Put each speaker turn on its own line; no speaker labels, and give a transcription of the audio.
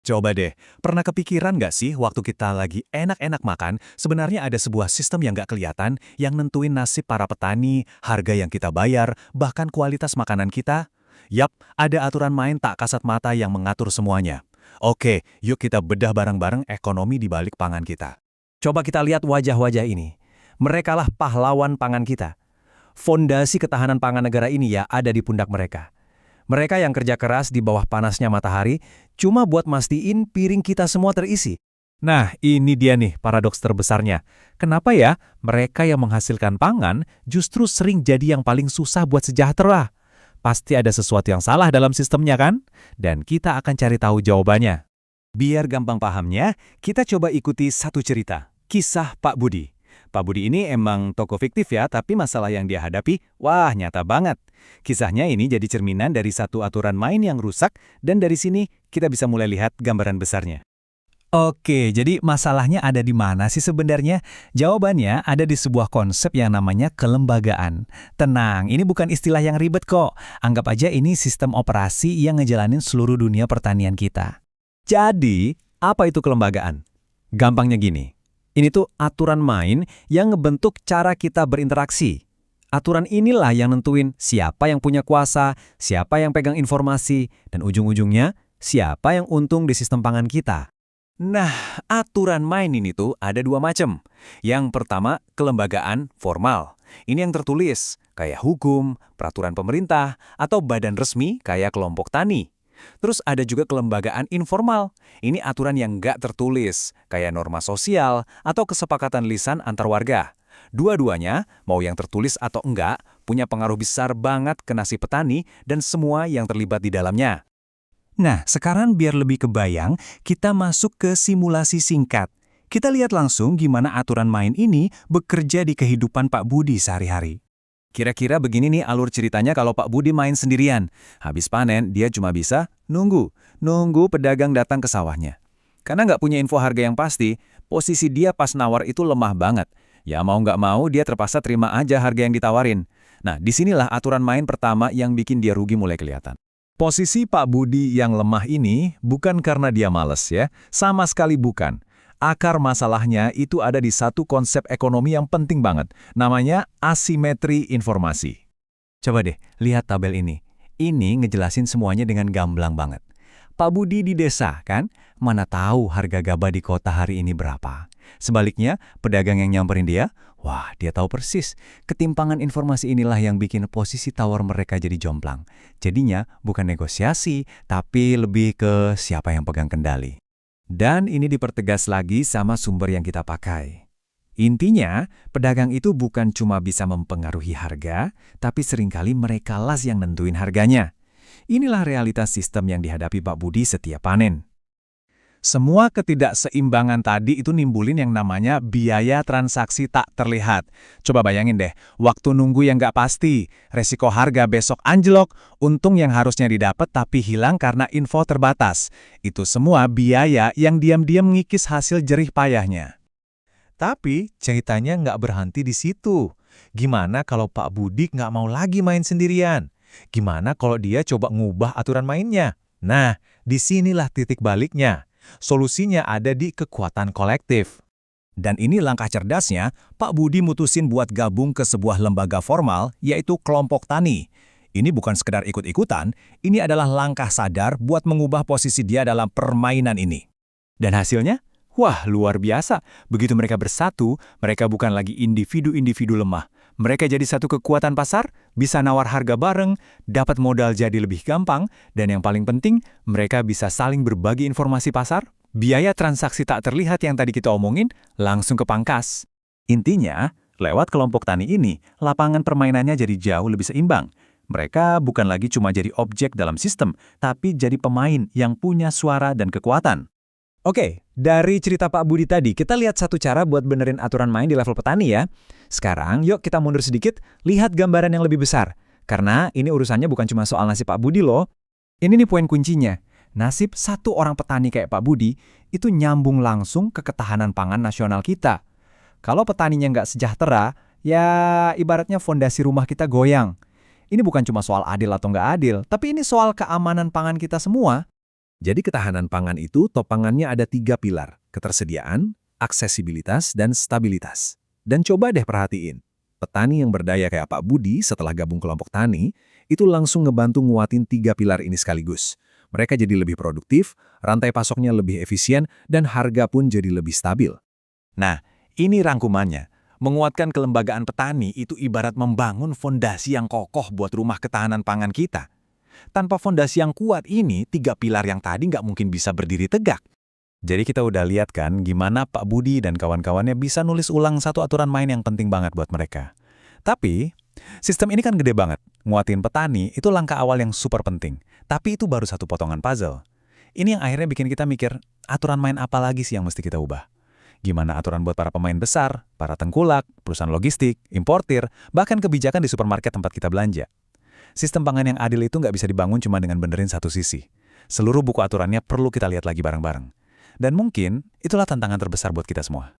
Coba deh, pernah kepikiran nggak sih waktu kita lagi enak-enak makan, sebenarnya ada sebuah sistem yang nggak kelihatan yang nentuin nasib para petani, harga yang kita bayar, bahkan kualitas makanan kita? Yap, ada aturan main tak kasat mata yang mengatur semuanya. Oke, yuk kita bedah bareng-bareng ekonomi di balik pangan kita.
Coba kita lihat wajah-wajah ini. Merekalah pahlawan pangan kita. Fondasi ketahanan pangan negara ini ya ada di pundak mereka. Mereka yang kerja keras di bawah panasnya matahari cuma buat mastiin piring kita semua terisi.
Nah, ini dia nih paradoks terbesarnya. Kenapa ya mereka yang menghasilkan pangan justru sering jadi yang paling susah buat sejahtera? Pasti ada sesuatu yang salah dalam sistemnya kan? Dan kita akan cari tahu jawabannya. Biar gampang pahamnya, kita coba ikuti satu cerita. Kisah Pak Budi. Pak Budi ini emang tokoh fiktif ya, tapi masalah yang dia hadapi, wah nyata banget. Kisahnya ini jadi cerminan dari satu aturan main yang rusak, dan dari sini kita bisa mulai lihat gambaran besarnya. Oke, jadi masalahnya ada di mana sih sebenarnya? Jawabannya ada di sebuah konsep yang namanya kelembagaan. Tenang, ini bukan istilah yang ribet kok. Anggap aja ini sistem operasi yang ngejalanin seluruh dunia pertanian kita. Jadi, apa itu kelembagaan? Gampangnya gini, ini tuh aturan main yang ngebentuk cara kita berinteraksi. Aturan inilah yang nentuin siapa yang punya kuasa, siapa yang pegang informasi, dan ujung-ujungnya siapa yang untung di sistem pangan kita. Nah, aturan main ini tuh ada dua macam. Yang pertama, kelembagaan formal. Ini yang tertulis, kayak hukum, peraturan pemerintah, atau badan resmi kayak kelompok tani. Terus ada juga kelembagaan informal. Ini aturan yang nggak tertulis, kayak norma sosial atau kesepakatan lisan antar warga. Dua-duanya, mau yang tertulis atau enggak, punya pengaruh besar banget ke nasib petani dan semua yang terlibat di dalamnya. Nah, sekarang biar lebih kebayang, kita masuk ke simulasi singkat. Kita lihat langsung gimana aturan main ini bekerja di kehidupan Pak Budi sehari-hari. Kira-kira begini nih alur ceritanya kalau Pak Budi main sendirian. Habis panen, dia cuma bisa nunggu pedagang datang ke sawahnya. Karena nggak punya info harga yang pasti, posisi dia pas nawar itu lemah banget. Ya mau nggak mau, dia terpaksa terima aja harga yang ditawarin. Nah, disinilah aturan main pertama yang bikin dia rugi mulai kelihatan. Posisi Pak Budi yang lemah ini bukan karena dia males ya, sama sekali bukan. Akar masalahnya itu ada di satu konsep ekonomi yang penting banget, namanya asimetri informasi. Coba deh, lihat tabel ini. Ini ngejelasin semuanya dengan gamblang banget. Pak Budi di desa, kan? Mana tahu harga gabah di kota hari ini berapa. Sebaliknya, pedagang yang nyamperin dia, wah dia tahu persis. Ketimpangan informasi inilah yang bikin posisi tawar mereka jadi jomplang. Jadinya bukan negosiasi, tapi lebih ke siapa yang pegang kendali. Dan ini dipertegas lagi sama sumber yang kita pakai. Intinya, pedagang itu bukan cuma bisa mempengaruhi harga, tapi seringkali mereka las yang nentuin harganya. Inilah realitas sistem yang dihadapi Pak Budi setiap panen. Semua ketidakseimbangan tadi itu nimbulin yang namanya biaya transaksi tak terlihat. Coba bayangin deh, waktu nunggu yang nggak pasti, resiko harga besok anjlok, untung yang harusnya didapat tapi hilang karena info terbatas. Itu semua biaya yang diam-diam ngikis hasil jerih payahnya. Tapi ceritanya nggak berhenti di situ. Gimana kalau Pak Budi nggak mau lagi main sendirian? Gimana kalau dia coba ngubah aturan mainnya? Nah, disinilah titik baliknya. Solusinya ada di kekuatan kolektif. Dan ini langkah cerdasnya, Pak Budi mutusin buat gabung ke sebuah lembaga formal, yaitu kelompok tani. Ini bukan sekedar ikut-ikutan, ini adalah langkah sadar buat mengubah posisi dia dalam permainan ini. Dan hasilnya? Wah, luar biasa. Begitu mereka bersatu, mereka bukan lagi individu-individu lemah. Mereka jadi satu kekuatan pasar, bisa nawar harga bareng, dapat modal jadi lebih gampang, dan yang paling penting, mereka bisa saling berbagi informasi pasar. Biaya transaksi tak terlihat yang tadi kita omongin, langsung kepangkas. Intinya, lewat kelompok tani ini, lapangan permainannya jadi jauh lebih seimbang. Mereka bukan lagi cuma jadi objek dalam sistem, tapi jadi pemain yang punya suara dan kekuatan. Oke, dari cerita Pak Budi tadi, kita lihat satu cara buat benerin aturan main di level petani ya. Sekarang, yuk kita mundur sedikit, lihat gambaran yang lebih besar. Karena ini urusannya bukan cuma soal nasib Pak Budi loh. Ini nih poin kuncinya. Nasib satu orang petani kayak Pak Budi, itu nyambung langsung ke ketahanan pangan nasional kita. Kalau petaninya nggak sejahtera, ya ibaratnya fondasi rumah kita goyang. Ini bukan cuma soal adil atau nggak adil, tapi ini soal keamanan pangan kita semua.
Jadi ketahanan pangan itu topangannya ada 3 pilar, ketersediaan, aksesibilitas, dan stabilitas. Dan coba deh perhatiin, petani yang berdaya kayak Pak Budi setelah gabung kelompok tani, itu langsung ngebantu nguatin 3 pilar ini sekaligus. Mereka jadi lebih produktif, rantai pasoknya lebih efisien, dan harga pun jadi lebih stabil.
Nah, ini rangkumannya. Menguatkan kelembagaan petani itu ibarat membangun fondasi yang kokoh buat rumah ketahanan pangan kita. Tanpa fondasi yang kuat ini, 3 pilar yang tadi nggak mungkin bisa berdiri tegak.
Jadi kita udah lihat kan gimana Pak Budi dan kawan-kawannya bisa nulis ulang satu aturan main yang penting banget buat mereka. Tapi, sistem ini kan gede banget. Nguatin petani itu langkah awal yang super penting. Tapi itu baru satu potongan puzzle. Ini yang akhirnya bikin kita mikir, aturan main apa lagi sih yang mesti kita ubah? Gimana aturan buat para pemain besar, para tengkulak, perusahaan logistik, importir, bahkan kebijakan di supermarket tempat kita belanja? Sistem pangan yang adil itu nggak bisa dibangun cuma dengan benerin satu sisi. Seluruh buku aturannya perlu kita lihat lagi bareng-bareng. Dan mungkin itulah tantangan terbesar buat kita semua.